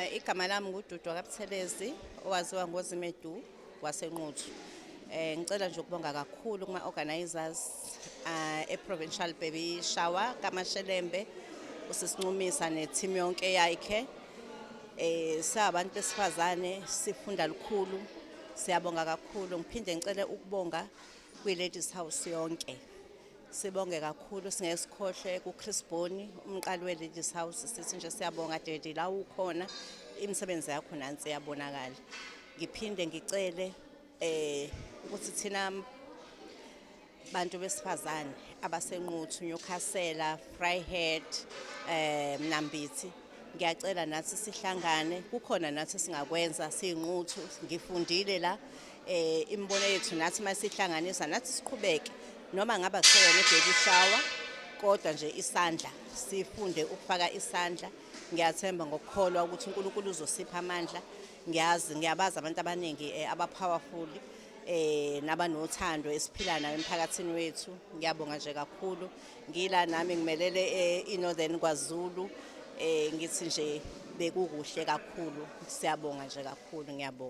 Igama lami nguDUDU kaButhelezi owaziwa ngoZimedu waseNquthu. Ngicela nje ukubonga kakhulu kuma-organizers e-Provincial Baby Shower kaMashelembe, usisincumisa ne-team yonke yakhe. Sabantu besifazane sifunda lukhulu, siyabonga kakhulu. Ngiphinde ngicele ukubonga kwi-Ladies House yonke. Sibonge kakhulu, singeke sikhohle kuChris Boni, umqali we-Ladies House. Sithi nje siyabonga Daddy la ukhona, imisebenzi yakho nansi iyabonakala. Ngiphinde ngicele ukuthi thina bantu besifazane abaseNquthu, Newcastle, Vryheid, Mnambithi, ngiyacela nathi sihlangane. Kukhona nathi singakwenza siyiNquthu. Ngifundile la imbono yethu nathi masihlanganisa nathi siqhubeke noma ngaba kuseyona i-baby shower, kodwa nje isandla sifunde ukufaka isandla. Ngiyathemba ngokukholwa ukuthi uNkulunkulu uzosipha amandla. Ngiyabaza abantu abaningi aba-powerful nabanothando esiphila nayo emphakathini wethu. Ngiyabonga nje kakhulu. Ngila nami ngimelele i-Northern KwaZulu. Ngithi nje bekukuhle kakhulu. Siyabonga nje kakhulu, ngiyabonga.